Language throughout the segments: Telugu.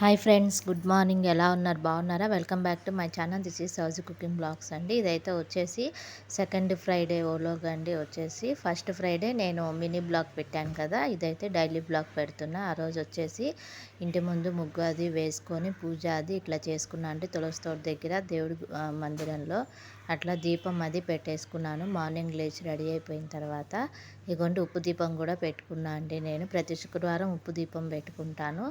Hi friends, good morning. ఎలా ఉన్నారు? బాగున్నారా? Welcome back to my channel. This is Souji cooking blogs అండి. ఇదైతే వచ్చేసి సెకండ్ ఫ్రైడే ఓలోగ్ అండి. వచ్చేసి ఫస్ట్ ఫ్రైడే నేను మినీ బ్లాగ్ పెట్టాను కదా, ఇదైతే డైలీ బ్లాగ్ పెడుతున్నా. ఆ రోజు వచ్చేసి ఇంటి ముందు ముగ్గు అది వేసుకొని పూజ అది ఇట్లా చేసుకున్నా అండి. తులసి తోట దగ్గర దేవుడి మందిరంలో అట్లా దీపం అది పెట్టేసుకున్నాను. మార్నింగ్ లేచి రెడీ అయిపోయిన తర్వాత ఇగోండి ఉప్పు దీపం కూడా పెట్టుకున్నా అండి. నేను ప్రతి శుక్రవారం ఉప్పు దీపం పెట్టుకుంటాను.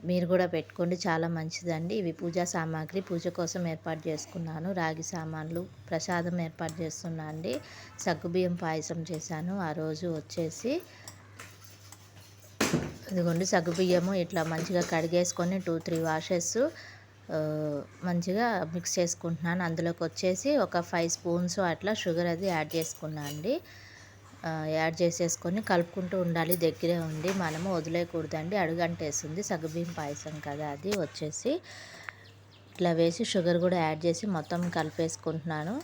మీరు కూడా పెట్టుకోండి, చాలా మంచిదండి. ఇవి పూజా సామాగ్రి పూజ కోసం ఏర్పాటు చేసుకున్నాను. రాగి సామాన్లు, ప్రసాదం ఏర్పాటు చేస్తున్నా అండి. సగ్గుబియ్యం పాయసం చేశాను ఆ రోజు. వచ్చేసి ఇదిగోండి సగ్గుబియ్యము ఇట్లా మంచిగా కడిగేసుకొని 2-3 వాషెస్ మంచిగా మిక్స్ చేసుకుంటున్నాను. అందులోకి వచ్చేసి ఒక 5 స్పూన్స్ అట్లా షుగర్ అది యాడ్ చేసుకున్నా అండి. యాడ్ చేసేసుకొని కలుపుకుంటూ ఉండాలి. దగ్గరే ఉండి మనము వదిలేయకూడదండి, అడుగంటేస్తుంది. సగ్గుబియ్యం పాయసం కదా అది. వచ్చేసి ఇట్లా వేసి షుగర్ కూడా యాడ్ చేసి మొత్తం కలిపేసుకుంటున్నాను.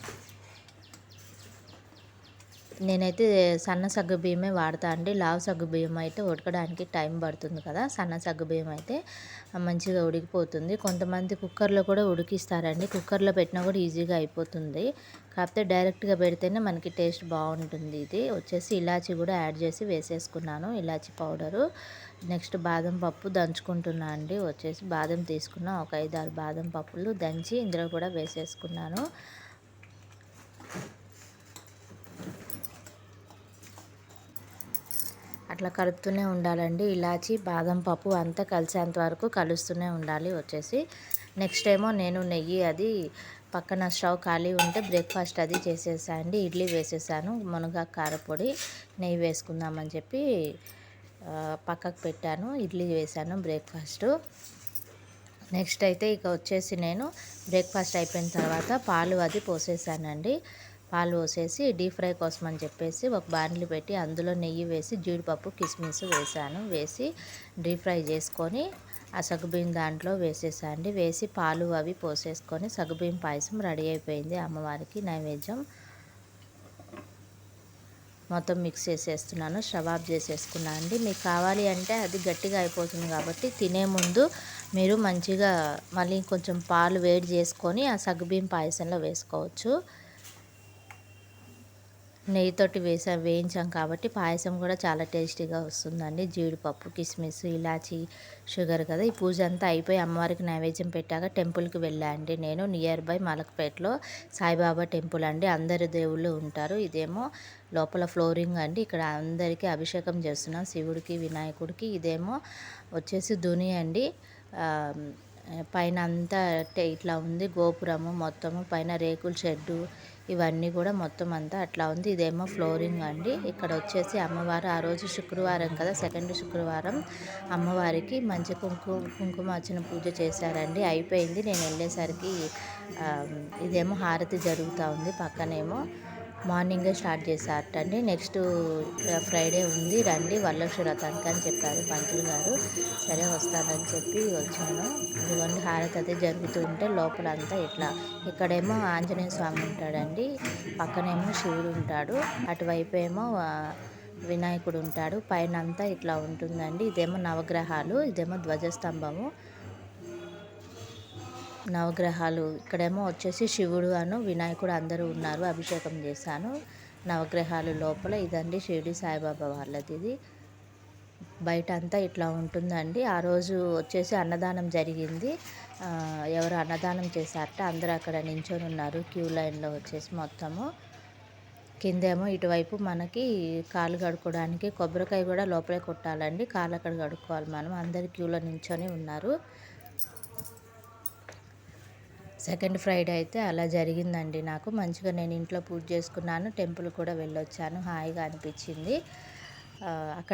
నేనైతే సన్న సగ్గుబియ్యమే వాడతా అండి. లావు సగ్గుబియ్యం అయితే ఉడకడానికి టైం పడుతుంది కదా, సన్న సగ్గుబియ్యం అయితే మంచిగా ఉడికిపోతుంది. కొంతమంది కుక్కర్లో కూడా ఉడికిస్తారండి. కుక్కర్లో పెట్టినా కూడా ఈజీగా అయిపోతుంది. కాకపోతే డైరెక్ట్గా పెడితేనే మనకి టేస్ట్ బాగుంటుంది. ఇది వచ్చేసి ఇలాచీ కూడా యాడ్ చేసి వేసేసుకున్నాను, ఇలాచీ పౌడరు. నెక్స్ట్ బాదం పప్పు దంచుకుంటున్నా అండి. వచ్చేసి బాదం తీసుకున్న ఒక 5-6 బాదం పప్పులు దంచి ఇందులో కూడా వేసేసుకున్నాను. అట్లా కలుపుతూనే ఉండాలండి. ఇలాచి బాదం పప్పు అంతా కలిసేంత వరకు కలుస్తూనే ఉండాలి. వచ్చేసి నెక్స్ట్ ఏమో నేను నెయ్యి అది పక్కన స్టవ్ ఖాళీ ఉంటే బ్రేక్ఫాస్ట్ అది చేసేసా అండి. ఇడ్లీ వేసేసాను. మునగాకు కారపొడి నెయ్యి వేసుకుందామని చెప్పి పక్కకు పెట్టాను. ఇడ్లీ వేసాను బ్రేక్ఫాస్ట్. నెక్స్ట్ అయితే ఇక వచ్చేసి నేను బ్రేక్ఫాస్ట్ అయిపోయిన తర్వాత పాలు అది పోసేసానండి. పాలు పోసేసి డీప్ ఫ్రై కోసం అని చెప్పేసి ఒక బాండ్లీ పెట్టి అందులో నెయ్యి వేసి జీడిపప్పు కిస్మిస్ వేసాను. వేసి డీప్ ఫ్రై చేసుకొని ఆ సగ్గుబియ్యం దాంట్లో వేసేసా అండి. వేసి పాలు అవి పోసేసుకొని సగ్గుబియ్యం పాయసం రెడీ అయిపోయింది. అమ్మవారికి నైవేద్యం మొత్తం మిక్స్ చేసేస్తున్నాను. స్టవ్ ఆఫ్ చేసేసుకున్నాను అండి. మీకు కావాలి అంటే అది గట్టిగా అయిపోతుంది కాబట్టి తినే ముందు మీరు మంచిగా మళ్ళీ కొంచెం పాలు వేడి చేసుకొని ఆ సగ్గుబియ్యం పాయసంలో వేసుకోవచ్చు. నెయ్యితోటి వేయించాం కాబట్టి పాయసం కూడా చాలా టేస్టీగా వస్తుందండి. జీడిపప్పు, కిస్మిస్, ఇలాచి, షుగర్ కదా. ఈ పూజ అంతా అయిపోయి అమ్మవారికి నైవేద్యం పెట్టాక టెంపుల్కి వెళ్ళా అండి. నేను నియర్ బై మలక్పేటలో సాయిబాబా టెంపుల్ అండి. అందరు దేవుళ్ళు ఉంటారు. ఇదేమో లోపల ఫ్లోరింగ్ అండి. ఇక్కడ అందరికీ అభిషేకం చేస్తున్నాం, శివుడికి వినాయకుడికి. ఇదేమో వచ్చేసి దుని అండి. పైన అంతా ఇట్లా ఉంది గోపురము మొత్తము, పైన రేకుల షెడ్డు ఇవన్నీ కూడా మొత్తం అంతా అట్లా ఉంది. ఇదేమో ఫ్లోరింగ్ అండి. ఇక్కడ వచ్చేసి అమ్మవారు ఆ రోజు శుక్రవారం కదా, సెకండ్ శుక్రవారం అమ్మవారికి మంచి కుంకుమార్చన పూజ చేశారండి. అయిపోయింది. నేను వెళ్ళేసరికి ఇదేమో హారతి జరుగుతూ ఉంది. పక్కనేమో మార్నింగే స్టార్ట్ చేశారటండి. నెక్స్ట్ ఫ్రైడే ఉంది, రండి వరలక్ష్మి వ్రతానికి అని చెప్పారు పంతులు గారు. సరే వస్తానని చెప్పి వచ్చాను. ఇదిగోండి హారతి అయితే జరుగుతూ ఉంటే లోపలంతా ఇట్లా, ఇక్కడేమో ఆంజనేయ స్వామి ఉంటాడండి, పక్కనేమో శివుడు ఉంటాడు, అటువైపు ఏమో వినాయకుడు ఉంటాడు. పైన అంతా ఇట్లా ఉంటుందండి. ఇదేమో నవగ్రహాలు, ఇదేమో ధ్వజస్తంభము. నవగ్రహాలు ఇక్కడేమో వచ్చేసి శివుడు అను వినాయకుడు అందరూ ఉన్నారు. అభిషేకం చేశాను. నవగ్రహాలు లోపల ఇదండి షిరిడి సాయిబాబా వాళ్ళది. ఇది బయట అంతా ఇట్లా ఉంటుందండి. ఆ రోజు వచ్చేసి అన్నదానం జరిగింది. ఎవరు అన్నదానం చేశారట, అందరూ అక్కడ నించొని ఉన్నారు క్యూ లైన్లో. వచ్చేసి మొత్తము కిందేమో ఇటువైపు మనకి కాళ్ళు కడుక్కోవడానికి కొబ్బరికాయ కూడా లోపలే కొట్టాలండి. కాళ్ళు అక్కడ కడుక్కోవాలి మనం. అందరు క్యూలో నించొని ఉన్నారు. సెకండ్ ఫ్రైడే అయితే అలా జరిగిందండి. నాకు మంచిగా నేను ఇంట్లో పూజ చేసుకున్నాను, టెంపుల్ కూడా వెళ్ళొచ్చాను, హాయిగా అనిపించింది. అక్కడ